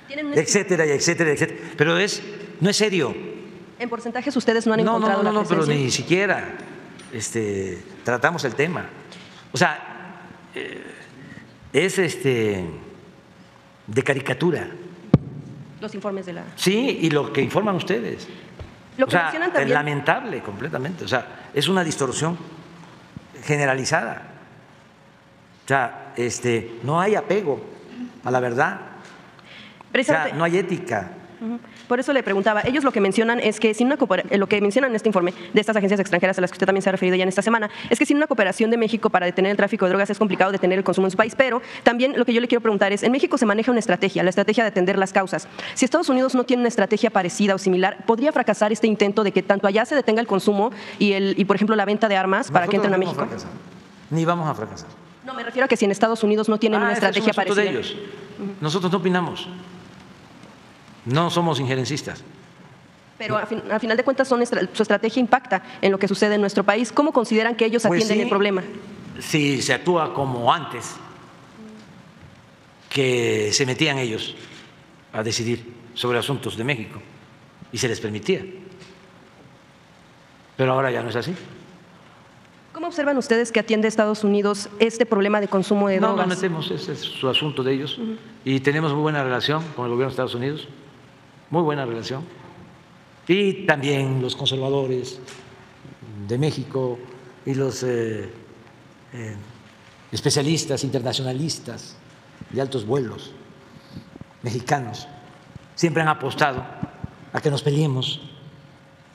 etcétera, etcétera. Pero no es serio. ¿En porcentajes ustedes no han encontrado la presencia? Pero ni siquiera. tratamos el tema. O sea, es de caricatura. Los informes de la… Sí, y lo que informan ustedes. Lo que o sea, mencionan también… es lamentable completamente. O sea, es una distorsión generalizada. O sea, no hay apego a la verdad. O sea, no hay ética. Por eso le preguntaba, ellos lo que mencionan es que sin lo que mencionan en este informe de estas agencias extranjeras a las que usted también se ha referido ya en esta semana, es que sin una cooperación de México para detener el tráfico de drogas es complicado detener el consumo en su país, pero también lo que yo le quiero preguntar es, en México se maneja una estrategia, la estrategia de atender las causas. Si Estados Unidos no tiene una estrategia parecida o similar, ¿podría fracasar este intento de que tanto allá se detenga el consumo y por ejemplo, la venta de armas para que entren a México? Ni vamos a fracasar. No, me refiero a que si en Estados Unidos no tienen una estrategia parecida. De ellos. Nosotros no opinamos. No somos injerencistas. Pero a final de cuentas su estrategia impacta en lo que sucede en nuestro país. ¿Cómo consideran que ellos atienden el problema? Si se actúa como antes, que se metían ellos a decidir sobre asuntos de México y se les permitía. Pero ahora ya no es así. ¿Cómo observan ustedes que atiende Estados Unidos este problema de consumo de drogas? No nos metemos, ese es su asunto de ellos. Y tenemos muy buena relación con el gobierno de Estados Unidos, muy buena relación. Y también los conservadores de México y los especialistas internacionalistas de altos vuelos mexicanos siempre han apostado a que nos peleemos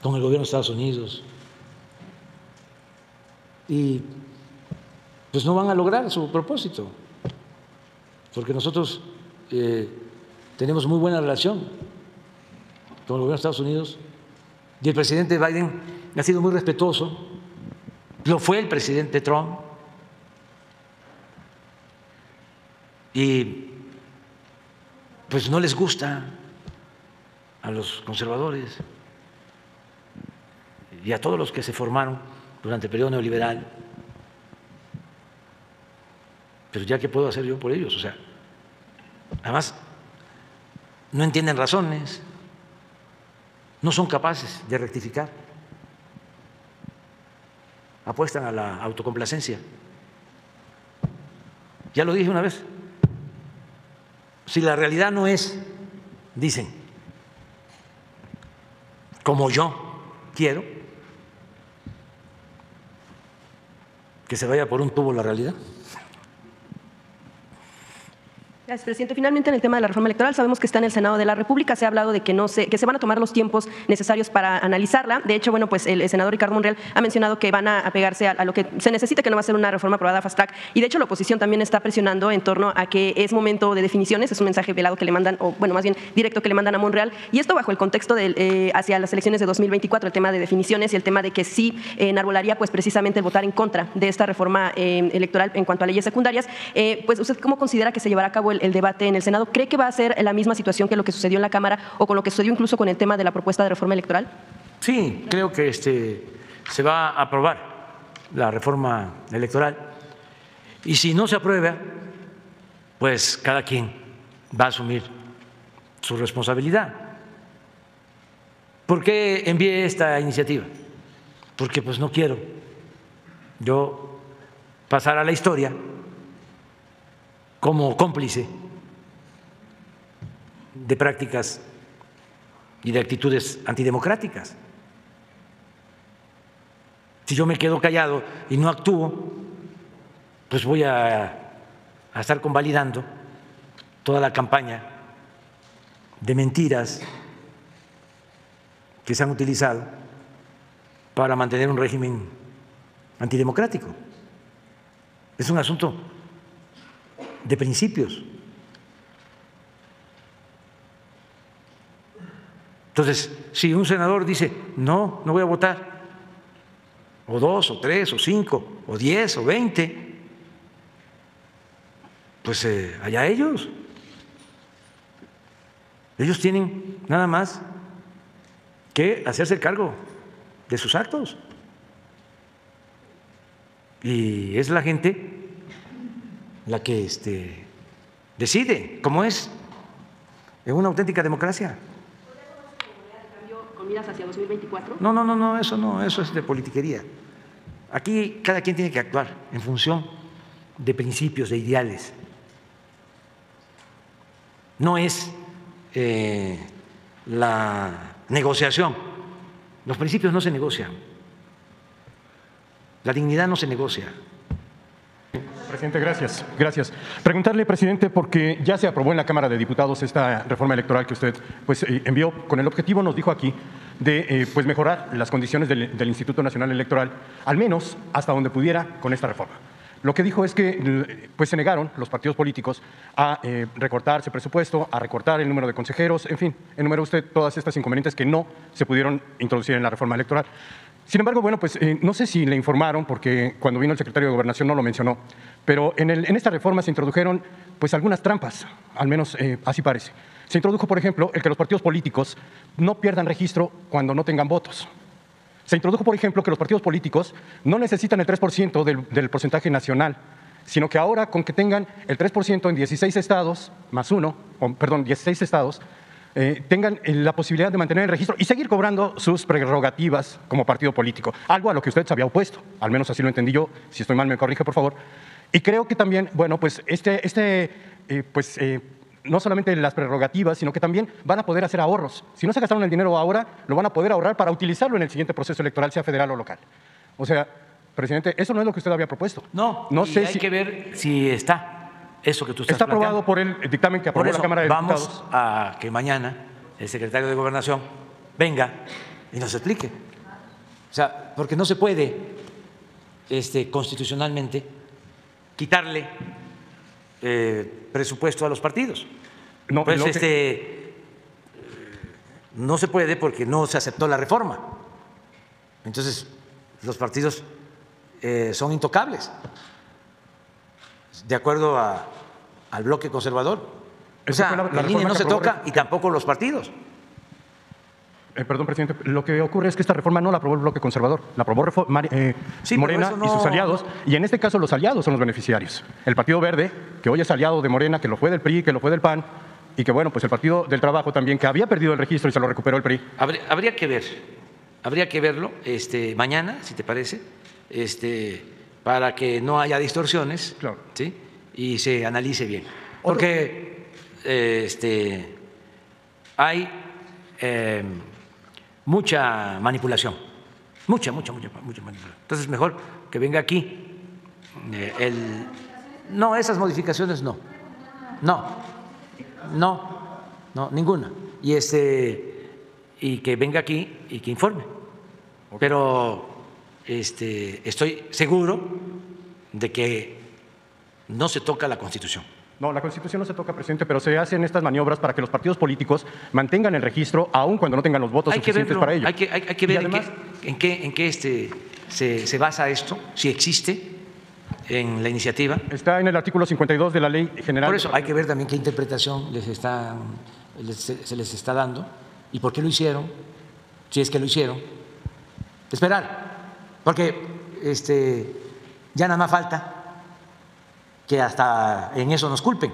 con el gobierno de Estados Unidos. Y pues no van a lograr su propósito, porque nosotros tenemos muy buena relación con el gobierno de Estados Unidos y el presidente Biden ha sido muy respetuoso, lo fue el presidente Trump, y pues no les gusta a los conservadores y a todos los que se formaron durante el periodo neoliberal. Pero ya, ¿qué puedo hacer yo por ellos? O sea, además, no entienden razones, no son capaces de rectificar, apuestan a la autocomplacencia. Ya lo dije una vez, si la realidad no es, dicen, como yo quiero, que se vaya por un tubo la realidad. Gracias, presidente. Finalmente, en el tema de la reforma electoral, sabemos que está en el Senado de la República. Se ha hablado de que que se van a tomar los tiempos necesarios para analizarla. De hecho, bueno, pues el senador Ricardo Monreal ha mencionado que van a apegarse a lo que se necesita, que no va a ser una reforma aprobada fast track. Y de hecho, la oposición también está presionando en torno a que es momento de definiciones. Es un mensaje velado que le mandan, o bueno, más bien directo que le mandan a Monreal. Y esto bajo el contexto hacia las elecciones de 2024, el tema de definiciones y el tema de que sí enarbolaría pues precisamente el votar en contra de esta reforma electoral en cuanto a leyes secundarias. Pues, ¿usted cómo considera que se llevará a cabo el debate en el Senado? ¿Cree que va a ser la misma situación que lo que sucedió en la Cámara o con lo que sucedió incluso con el tema de la propuesta de reforma electoral? Sí, creo que se va a aprobar la reforma electoral y si no se aprueba, pues cada quien va a asumir su responsabilidad. ¿Por qué envié esta iniciativa? Porque pues no quiero yo pasar a la historia como cómplice de prácticas y de actitudes antidemocráticas. Si yo me quedo callado y no actúo, pues voy a estar convalidando toda la campaña de mentiras que se han utilizado para mantener un régimen antidemocrático. Es un asunto de principios. Entonces, si un senador dice, no voy a votar, o 2, o 3, o 5, o 10, o 20, pues allá ellos. Ellos tienen nada más que hacerse cargo de sus actos. Y es la gente la que decide, como es en una auténtica democracia. ¿Con miras hacia 2024? No, eso es de politiquería. Aquí cada quien tiene que actuar en función de principios, de ideales. No es la negociación. Los principios no se negocian. La dignidad no se negocia. Presidente, gracias. Gracias. Preguntarle, presidente, porque ya se aprobó en la Cámara de Diputados esta reforma electoral que usted envió con el objetivo, nos dijo aquí, de mejorar las condiciones del Instituto Nacional Electoral, al menos hasta donde pudiera con esta reforma. Lo que dijo es que se negaron los partidos políticos a recortarse presupuesto, a recortar el número de consejeros, en fin, enumeró usted todas estas inconvenientes que no se pudieron introducir en la reforma electoral. Sin embargo, bueno, no sé si le informaron, porque cuando vino el secretario de Gobernación no lo mencionó, pero en esta reforma se introdujeron algunas trampas, al menos así parece. Se introdujo, por ejemplo, el que los partidos políticos no pierdan registro cuando no tengan votos. Se introdujo, por ejemplo, que los partidos políticos no necesitan el 3% del porcentaje nacional, sino que ahora con que tengan el 3% en 16 estados, más 16 estados, tengan la posibilidad de mantener el registro y seguir cobrando sus prerrogativas como partido político, algo a lo que usted se había opuesto, al menos así lo entendí yo, si estoy mal me corrige, por favor. Y creo que también, bueno, no solamente las prerrogativas, sino que también van a poder hacer ahorros. Si no se gastaron el dinero ahora, lo van a poder ahorrar para utilizarlo en el siguiente proceso electoral, sea federal o local. O sea, presidente, eso no es lo que usted había propuesto. No sé hay que ver si está eso que tú estás planteando. Está aprobado por el dictamen que aprobó la Cámara de Diputados. Vamos a que mañana el secretario de Gobernación venga y nos explique. O sea, porque no se puede constitucionalmente quitarle presupuesto a los partidos. No, no se puede porque no se aceptó la reforma. Entonces, los partidos son intocables, de acuerdo al bloque conservador. O sea, el INE no se toca y tampoco los partidos. Perdón, presidente, lo que ocurre es que esta reforma no la aprobó el bloque conservador, la aprobó Morena y sus aliados, y en este caso los aliados son los beneficiarios. El Partido Verde, que hoy es aliado de Morena, que lo fue del PRI, que lo fue del PAN, y que bueno, el Partido del Trabajo también, que había perdido el registro y se lo recuperó el PRI. Habría que verlo mañana, si te parece, para que no haya distorsiones, claro, ¿sí? Y se analice bien. Porque hay mucha manipulación, mucha manipulación. Entonces, mejor que venga aquí no, esas modificaciones no, ninguna. Y que venga aquí y que informe. Okay. Pero estoy seguro de que no se toca la Constitución. No, la Constitución no se toca, presidente, pero se hacen estas maniobras para que los partidos políticos mantengan el registro aun cuando no tengan los votos suficientes para ello. Hay que ver además, en qué se basa esto, si existe en la iniciativa. Está en el artículo 52 de la Ley General. Por eso hay que ver también qué interpretación se les está dando y por qué lo hicieron, si es que lo hicieron. Esperar, porque ya nada más falta que hasta en eso nos culpen.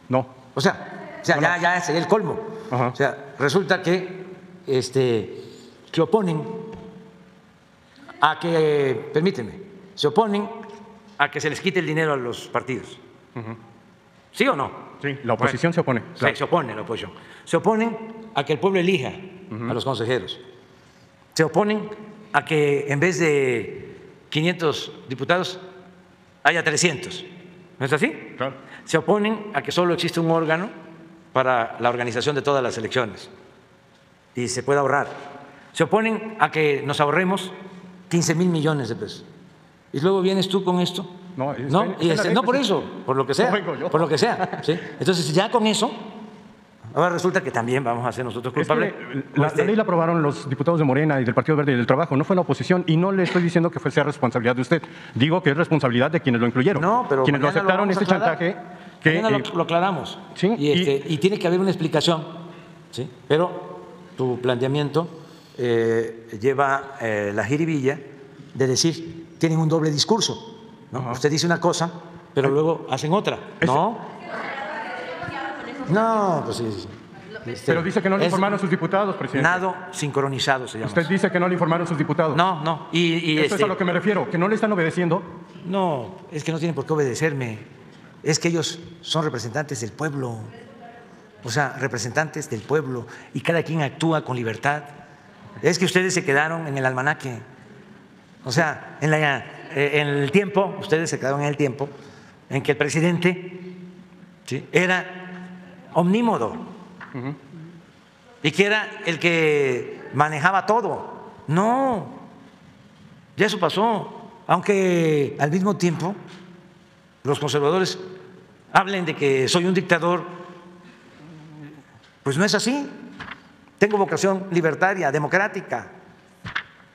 No. O sea ya sería el colmo. Ajá. O sea, resulta que se oponen a que, permíteme, se oponen a que se les quite el dinero a los partidos. Uh-huh. ¿Sí o no? Sí, la oposición se opone. Claro. Se opone la oposición. Se oponen a que el pueblo elija a los consejeros. Se oponen a que en vez de 500 diputados haya 300. ¿No es así? Claro. Se oponen a que solo existe un órgano para la organización de todas las elecciones y se pueda ahorrar. Se oponen a que nos ahorremos 15,000 millones de pesos. Y luego vienes tú con esto. No, no por eso, por lo que sea. No vengo yo. Por lo que sea. ¿Sí? Entonces, ya con eso, ahora resulta que también vamos a ser nosotros culpables. La ley la aprobaron los diputados de Morena y del Partido Verde y del Trabajo, no fue la oposición, y no le estoy diciendo que sea responsabilidad de usted. Digo que es responsabilidad de quienes lo incluyeron. No, pero quienes lo aceptaron este chantaje. Mañana lo aclaramos. ¿Sí? Y tiene que haber una explicación. ¿Sí? Pero tu planteamiento lleva la jiribilla de decir, tienen un doble discurso. ¿No? Usted dice una cosa, pero luego hacen otra. No, pues sí. Pero dice que no le es informaron sus diputados, presidente. Nado sincronizado se llama. Usted dice que no le informaron sus diputados. No. Eso es a lo que me refiero, que no le están obedeciendo. No, es que no tienen por qué obedecerme. Es que ellos son representantes del pueblo. O sea, representantes del pueblo. Y cada quien actúa con libertad. Es que ustedes se quedaron en el almanaque. O sea, en el tiempo, ustedes se quedaron en el tiempo en que el presidente, ¿sí?, era omnímodo y que era el que manejaba todo. No, ya eso pasó. Aunque al mismo tiempo los conservadores hablen de que soy un dictador, pues no es así. Tengo vocación libertaria, democrática.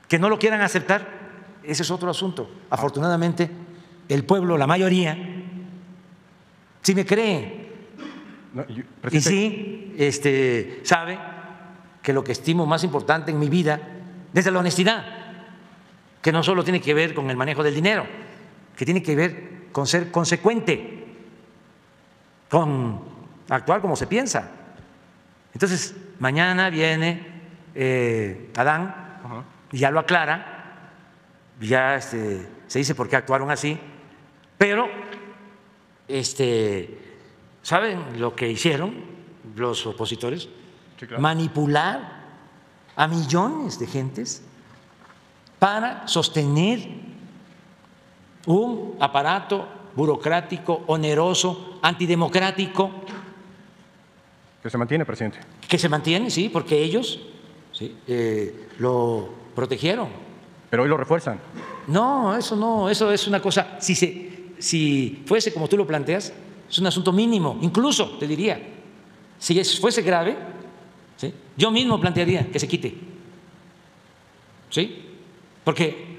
Que no lo quieran aceptar, ese es otro asunto. Afortunadamente, el pueblo, la mayoría, sí me cree. No, y sí sabe que lo que estimo más importante en mi vida es la honestidad, que no solo tiene que ver con el manejo del dinero, que tiene que ver con ser consecuente, con actuar como se piensa. Entonces, mañana viene Adán y ya lo aclara, ya se dice por qué actuaron así, pero ¿saben lo que hicieron los opositores? Sí, claro. Manipular a millones de gentes para sostener un aparato burocrático, oneroso, antidemocrático. Que se mantiene, presidente. Que se mantiene, sí, porque ellos lo protegieron. Pero hoy lo refuerzan. No, eso es una cosa, si fuese como tú lo planteas, es un asunto mínimo, incluso te diría, si fuese grave, ¿sí?, yo mismo plantearía que se quite, ¿sí? Porque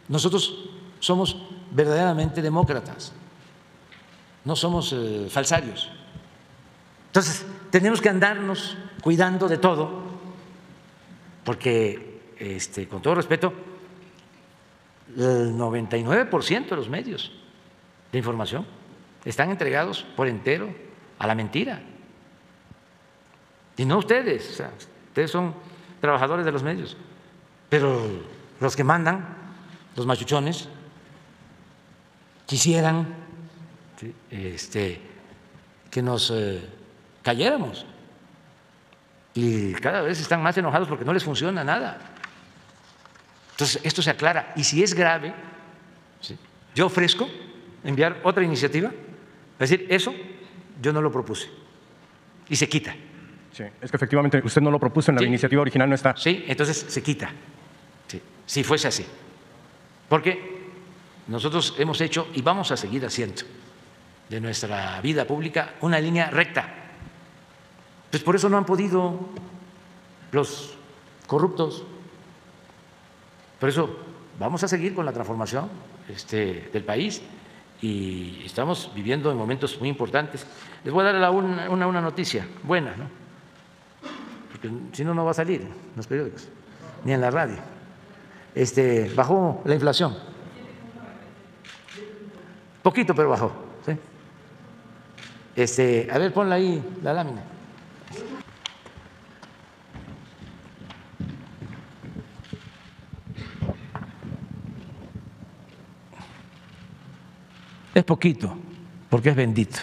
nosotros somos verdaderamente demócratas, no somos falsarios. Entonces, tenemos que andarnos cuidando de todo, porque, con todo respeto, el 99% de los medios de información están entregados por entero a la mentira. Y no ustedes, o sea, ustedes son trabajadores de los medios, pero los que mandan, los machuchones, quisieran, ¿sí?, que nos cayéramos. Y cada vez están más enojados porque no les funciona nada. Entonces, esto se aclara. Y si es grave, ¿sí?, yo ofrezco enviar otra iniciativa, es decir, eso yo no lo propuse y se quita. Sí, es que efectivamente usted no lo propuso en la iniciativa original, no está. Sí, entonces se quita, sí, si fuese así. Porque nosotros hemos hecho y vamos a seguir haciendo de nuestra vida pública una línea recta. Pues por eso no han podido los corruptos. Por eso vamos a seguir con la transformación del país y estamos viviendo en momentos muy importantes. Les voy a dar una noticia buena, ¿no? Porque si no, no va a salir en los periódicos ni en la radio. Bajó la inflación. Poquito, pero bajó, ¿sí? A ver, ponla ahí la lámina. Es poquito, porque es bendito.